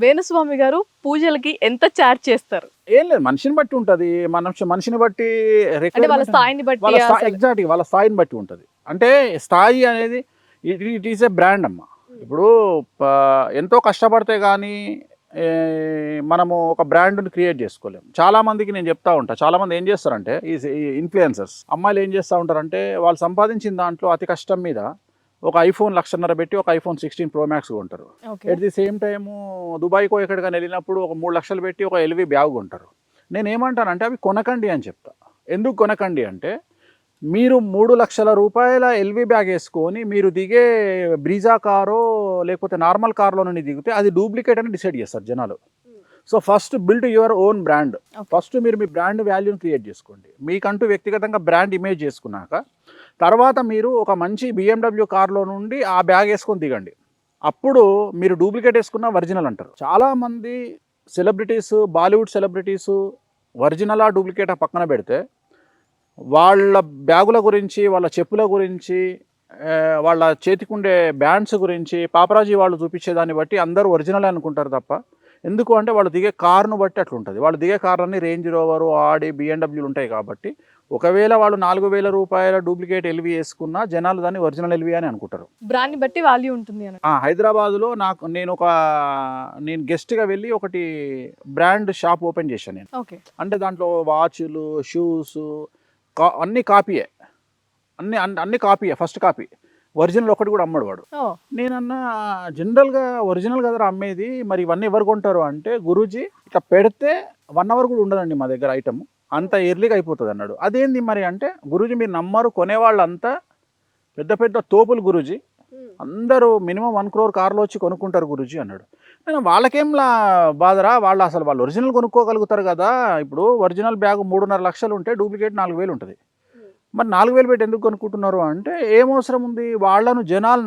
వేణుస్వామి గారు పూజలకి ఎంత చార్జ్ చేస్తారు? ఏం లేదు, మనిషిని బట్టి ఉంటుంది. మనిషిని బట్టి అంటే వాళ్ళ స్థాయిని బట్టి అసలు? ఎగ్జాక్ట్గా వాళ్ళ స్థాయిని బట్టి ఉంటుంది. అంటే స్థాయి అనేది ఇట్ ఈస్ ఏ బ్రాండ్ అమ్మ. ఇప్పుడు ఎంతో కష్టపడితే కానీ మనము ఒక బ్రాండ్ని క్రియేట్ చేసుకోలేము. చాలామందికి నేను చెప్తా ఉంటా, చాలామంది ఏం చేస్తారంటే ఈ ఇన్ఫ్లుయెన్సర్స్ అమ్మాయిలు ఏం చేస్తూ ఉంటారంటే వాళ్ళు సంపాదించిన దాంట్లో అతి కష్టం మీద ఒక ఐఫోన్ 1,50,000 పెట్టి ఒక ఐఫోన్ 16 Pro Max కొంటారు. ఎట్ ది సేమ్ టైము దుబాయ్కో ఎక్కడికైనా వెళ్ళినప్పుడు ఒక 3 లక్షలు పెట్టి ఒక LV బ్యాగ్ కొంటారు. నేను ఏమంటానంటే అవి కొనకండి అని చెప్తా. ఎందుకు కొనకండి అంటే మీరు 3 లక్షల రూపాయల LV బ్యాగ్ వేసుకొని మీరు దిగే బ్రీజా కారో లేకపోతే నార్మల్ కార్లో నుండి దిగితే అది డూప్లికేట్ అని డిసైడ్ చేస్తారు జనాలు. So first build your own brand. First మీరు మీ బ్రాండ్ వాల్యూని క్రియేట్ చేసుకోండి. మీకంటూ వ్యక్తిగతంగా బ్రాండ్ ఇమేజ్ చేసుకున్నాక తర్వాత మీరు ఒక మంచి BMW కార్లో నుండి ఆ బ్యాగ్ వేసుకొని దిగండి. అప్పుడు మీరు డూప్లికేట్ వేసుకున్న ఒరిజినల్ అంటారు. చాలామంది సెలబ్రిటీస్, బాలీవుడ్ సెలబ్రిటీస్ ఒరిజినలా డూప్లికేటా పక్కన పెడితే వాళ్ళ బ్యాగుల గురించి, వాళ్ళ చెప్పుల గురించి, వాళ్ళ చేతికుండే బ్యాండ్స్ గురించి పాపరాజీ వాళ్ళు చూపించేదాన్ని బట్టి అందరూ ఒరిజినల్ అనుకుంటారు తప్ప, ఎందుకు అంటే వాళ్ళు దిగే కార్ను బట్టి అట్లా ఉంటుంది. వాళ్ళు దిగే కార్లన్నీ రేంజ్ రోవరు, ఆడి, BMWలు ఉంటాయి కాబట్టి ఒకవేళ వాళ్ళు 4,000 రూపాయల డూప్లికేట్ LV వేసుకున్నా జనాలు దాన్ని ఒరిజినల్ LV అని అనుకుంటారు. బ్రాండ్ని బట్టి వాల్యూ ఉంటుంది అని. హైదరాబాద్లో నేను గెస్ట్గా వెళ్ళి ఒకటి బ్రాండ్ షాప్ ఓపెన్ చేశాను నేను. ఓకే. అంటే దాంట్లో వాచ్లు, షూస్ అన్నీ కాపీయే, అన్ని కాపీయే, ఫస్ట్ కాపీ. ఒరిజినల్ ఒకటి కూడా అమ్మడు వాడు. నేనన్నా జనరల్గా ఒరిజినల్ కదరా అమ్మేది, మరి ఇవన్నీ ఎవరు కొంటారు అంటే గురూజీ ఇట్లా పెడితే 1 అవర్ కూడా ఉండదండి మా దగ్గర ఐటమ్, అంత ఎర్లీగా అయిపోతుంది అన్నాడు. అదేంది మరి అంటే, గురూజీ మీరు నమ్మరు, కొనేవాళ్ళంతా పెద్ద పెద్ద తోపులు గురూజీ, అందరూ మినిమం 1 crore కార్లో వచ్చి కొనుక్కుంటారు గురూజీ అన్నాడు. నేను వాళ్ళకేంలా బాధరా, వాళ్ళు ఒరిజినల్ కొనుక్కోగలుగుతారు కదా. ఇప్పుడు ఒరిజినల్ బ్యాగ్ 3.5 లక్షలు ఉంటే డూప్లికేట్ 4,000 ఉంటుంది. మరి 4,000 పెట్టి ఎందుకు కొనుక్కుంటున్నారు అంటే ఏం అవసరం ఉంది, వాళ్ళను జనాలు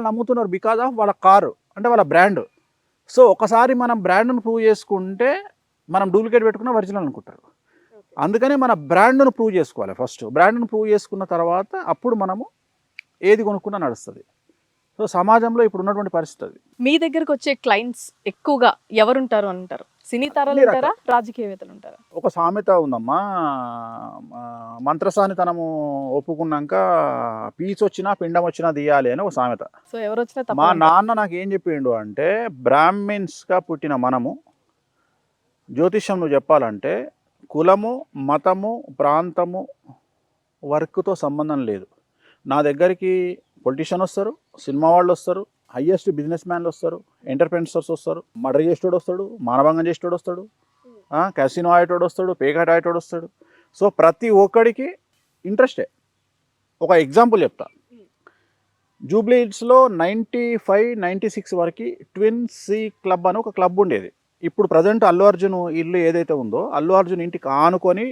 నమ్ముతున్నారు బికాజ్ ఆఫ్ వాళ్ళ కారు అంటే వాళ్ళ బ్రాండ్. సో ఒకసారి మనం బ్రాండ్ను ప్రూవ్ చేసుకుంటే మనం డూప్లికేట్ పెట్టుకున్న ఒరిజినల్ అనుకుంటారు. అందుకనే మన బ్రాండ్ను ప్రూవ్ చేసుకోవాలి. ఫస్ట్ బ్రాండ్ను ప్రూవ్ చేసుకున్న తర్వాత అప్పుడు మనము ఏది కొనుక్కున్నా నడుస్తుంది. సో సమాజంలో ఇప్పుడు ఉన్నటువంటి పరిస్థితి అది. మీ దగ్గరకు వచ్చే క్లయింట్స్ ఎక్కువగా ఎవరుంటారు అంటారు? సినీ తారలు ఉంటారా, రాజకీయవేత్తలు ఉంటారా? ఒక సామెత ఉందమ్మా, మంత్రసానితనము ఒప్పుకున్నాక పీచు వచ్చినా పిండం వచ్చినా తీయాలి అని ఒక సామెత. సో ఎవరు వచ్చినా మా నాన్న నాకు ఏం చెప్పిండు అంటే, బ్రాహ్మిన్స్గా పుట్టిన మనము జ్యోతిష్యం నువ్వు చెప్పాలంటే కులము, మతము, ప్రాంతము, వర్క్తో సంబంధం లేదు. నా దగ్గరికి పొలిటీషియన్ వస్తారు, సినిమా వాళ్ళు వస్తారు, హయ్యెస్ట్ బిజినెస్ మ్యాన్లు వస్తారు, ఎంటర్ప్రెన్యూర్స్ వస్తారు, మర్డర్ చేసేటోడు వస్తాడు, మానభంగం చేసేటోడు వస్తాడు, క్యాసినో ఆడేటోడు వస్తాడు, పేకాట ఆడేటోడు వస్తాడు. సో ప్రతి ఒక్కడికి ఇంట్రెస్టే. ఒక ఎగ్జాంపుల్ చెప్తా. జూబ్లీ హిల్స్లో 95, 96 వరకు ట్విన్ సి క్లబ్ అని ఒక క్లబ్ ఉండేది. ఇప్పుడు ప్రజెంట్ అల్లు అర్జున్ ఇల్లు ఏదైతే ఉందో, అల్లు అర్జున్ ఇంటికి ఆనుకొని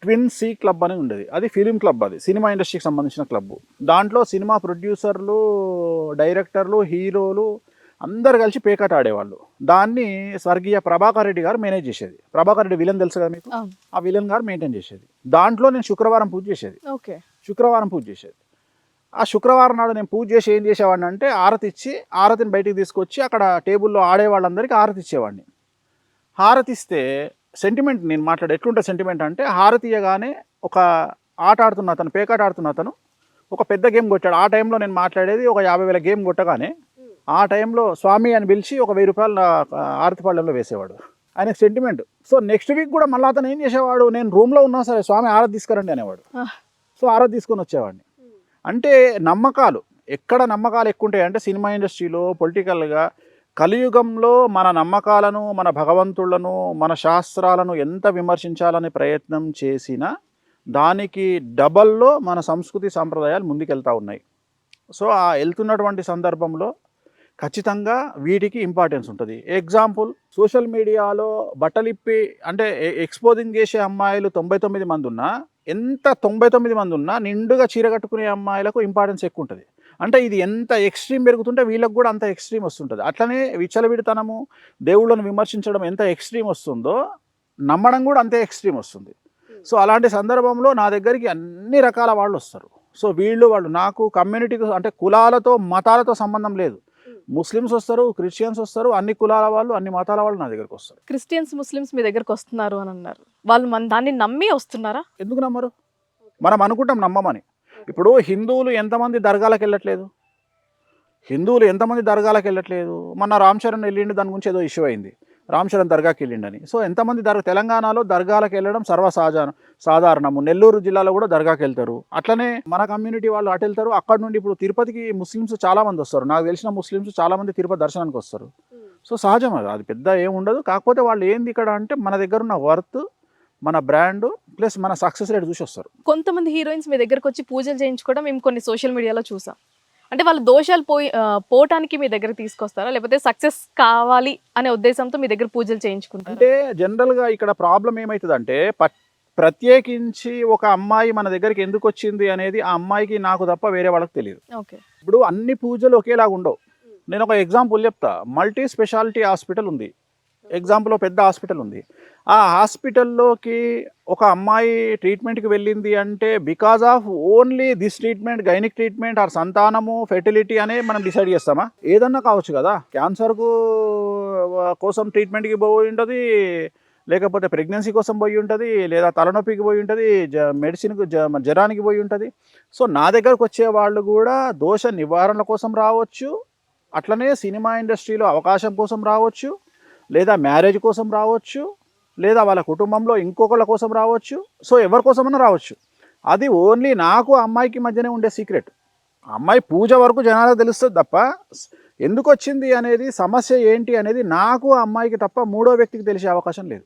ట్విన్ సి క్లబ్ అని ఉండేది. అది ఫిలిం క్లబ్, అది సినిమా ఇండస్ట్రీకి సంబంధించిన క్లబ్. దాంట్లో సినిమా ప్రొడ్యూసర్లు, డైరెక్టర్లు, హీరోలు అందరు కలిసి పేకాట ఆడేవాళ్ళు. దాన్ని స్వర్గీయ ప్రభాకర్ రెడ్డి గారు మేనేజ్ చేసేది. ప్రభాకర్ రెడ్డి విలన్ తెలుసు కదా మీకు, ఆ విలన్ గారు మెయింటైన్ చేసేది. దాంట్లో నేను శుక్రవారం పూజ చేసేది. ఆ శుక్రవారం నాడు నేను పూజ చేసి ఏం చేసేవాడిని అంటే ఆరతి ఇచ్చి, ఆరతిని బయటికి తీసుకొచ్చి అక్కడ టేబుల్లో ఆడేవాళ్ళందరికీ ఆరతి ఇచ్చేవాడిని. హారతి ఇస్తే సెంటిమెంట్ నేను మాట్లాడే ఎట్లుంటే సెంటిమెంట్ అంటే, హారతి ఇయ్యగానే ఒక ఆట ఆడుతున్న అతను, పేకాట ఆడుతున్న అతను ఒక పెద్ద గేమ్ కొట్టాడు. ఆ టైంలో నేను మాట్లాడేది ఒక 50,000 గేమ్ కొట్టగానే ఆ టైంలో స్వామి అని పిలిచి ఒక 1,000 రూపాయలు ఆరతి పళ్ళెంలో వేసేవాడు. ఆయనకు సెంటిమెంట్. సో నెక్స్ట్ వీక్ కూడా మళ్ళీ అతను ఏం చేసేవాడు, నేను రూమ్లో ఉన్నా సరే స్వామి ఆరతి తీసుకురండి అనేవాడు. సో ఆరతి తీసుకొని వచ్చేవాడిని. అంటే నమ్మకాలు, ఎక్కడ నమ్మకాలు ఎక్కువ ఉంటాయి అంటే సినిమా ఇండస్ట్రీలో, పొలిటికల్గా. కలియుగంలో మన నమ్మకాలను, మన భగవంతులను, మన శాస్త్రాలను ఎంత విమర్శించాలని ప్రయత్నం చేసినా దానికి డబల్లో మన సంస్కృతి సాంప్రదాయాలు ముందుకెళ్తూ ఉన్నాయి. సో ఆ వెళ్తున్నటువంటి సందర్భంలో ఖచ్చితంగా వీటికి ఇంపార్టెన్స్ ఉంటుంది. ఎగ్జాంపుల్, సోషల్ మీడియాలో బట్టలిప్పి అంటే ఎక్స్పోజింగ్ చేసే అమ్మాయిలు 99 మంది ఉన్నా, ఎంత 99 మంది ఉన్నా నిండుగా చీర కట్టుకునే అమ్మాయిలకు ఇంపార్టెన్స్ ఎక్కువ ఉంటుంది. అంటే ఇది ఎంత ఎక్స్ట్రీమ్ పెరుగుతుంటే వీళ్ళకి కూడా అంత ఎక్స్ట్రీమ్ వస్తుంటుంది. అట్లనే విచ్చలవిడితనము, దేవుళ్ళను విమర్శించడం ఎంత ఎక్స్ట్రీమ్ వస్తుందో నమ్మడం కూడా అంతే ఎక్స్ట్రీమ్ వస్తుంది. సో అలాంటి సందర్భంలో నా దగ్గరికి అన్ని రకాల వాళ్ళు వస్తారు. సో వాళ్ళు నాకు కమ్యూనిటీకి అంటే కులాలతో, మతాలతో సంబంధం లేదు. ముస్లిమ్స్ వస్తారు, క్రిస్టియన్స్ వస్తారు, అన్ని కులాల వాళ్ళు, అన్ని మతాల వాళ్ళు నా దగ్గరకు వస్తారు. క్రిస్టియన్స్ ముస్లిమ్స్ మీ దగ్గరకు వస్తున్నారు అని అన్నారు. వాళ్ళు మన దాన్ని నమ్మి వస్తున్నారా? ఎందుకు నమ్మరు? మనం అనుకుంటాం నమ్మమని. ఇప్పుడు హిందువులు ఎంతమంది దర్గాలకు వెళ్ళట్లేదు? మొన్న రామ్ చరణ్ వెళ్ళిండు, దాని గురించి ఏదో ఇష్యూ అయింది, రామ్ చరణ్ దర్గాకి వెళ్ళిండని. సో ఎంతమంది తెలంగాణలో దర్గాలకు వెళ్ళడం సాధారణము. నెల్లూరు జిల్లాలో కూడా దర్గాకి వెళ్తారు. అట్లనే మన కమ్యూనిటీ వాళ్ళు అటు వెళ్తారు. అక్కడ నుండి ఇప్పుడు తిరుపతికి ముస్లిమ్స్ చాలా మంది వస్తారు. నాకు తెలిసిన ముస్లిమ్స్ చాలా మంది తిరుపతి దర్శనానికి వస్తారు. సో సహజం అది పెద్ద ఏముండదు. కాకపోతే వాళ్ళు ఏంది ఇక్కడ అంటే మన దగ్గర ఉన్న వర్త్, మన బ్రాండ్ ప్లస్ మన సక్సెస్ రేట్ చూసి వస్తారు. కొంతమంది హీరోయిన్స్ మీ దగ్గరకు వచ్చి పూజలు చేయించుకోవడం మేము కొన్ని సోషల్ మీడియాలో చూసాం. అంటే వాళ్ళ దోషాలు పోవటానికి మీ దగ్గర తీసుకొస్తారా, లేకపోతే సక్సెస్ కావాలి అనే ఉద్దేశంతో మీ దగ్గర పూజలు చేయించుకుంటారా? అంటే జనరల్గా ఇక్కడ ప్రాబ్లం ఏమవుతుందంటే ప్రత్యేకించి ఒక అమ్మాయి మన దగ్గరికి ఎందుకు వచ్చింది అనేది ఆ అమ్మాయికి నాకు తప్ప వేరే వాళ్ళకి తెలియదు. ఓకే. ఇప్పుడు అన్ని పూజలు ఒకేలాగా ఉండవు. నేను ఒక ఎగ్జాంపుల్ చెప్తా. మల్టీ స్పెషాలిటీ హాస్పిటల్ ఉంది, ఎగ్జాంపుల్ పెద్ద హాస్పిటల్ ఉంది. ఆ హాస్పిటల్లోకి ఒక అమ్మాయి ట్రీట్మెంట్కి వెళ్ళింది అంటే because of only this treatment, gynaec treatment are సంతానము, ఫెర్టిలిటీ అనే మనం డిసైడ్ చేస్తామా? ఏదన్నా కావచ్చు కదా. క్యాన్సర్కు కోసం ట్రీట్మెంట్కి పోయి ఉంటుంది, లేకపోతే ప్రెగ్నెన్సీ కోసం పోయి ఉంటుంది, లేదా తలనొప్పికి పోయి ఉంటుంది, మెడిసిన్కు జ్వరానికి పోయి ఉంటుంది. సో నా దగ్గరకు వచ్చే వాళ్ళు కూడా దోష నివారణ కోసం రావచ్చు, అట్లనే సినిమా ఇండస్ట్రీలో అవకాశం కోసం రావచ్చు, లేదా మ్యారేజ్ కోసం రావచ్చు, లేదా వాళ్ళ కుటుంబంలో ఇంకొకళ్ళ కోసం రావచ్చు. సో ఎవరి కోసమన్నా రావచ్చు. అది ఓన్లీ నాకు అమ్మాయికి మధ్యనే ఉండే సీక్రెట్. అమ్మాయి పూజ వరకు జనాలకు తెలుస్తుంది తప్ప ఎందుకు వచ్చింది అనేది, సమస్య ఏంటి అనేది నాకు అమ్మాయికి తప్ప మూడో వ్యక్తికి తెలిసే అవకాశం లేదు.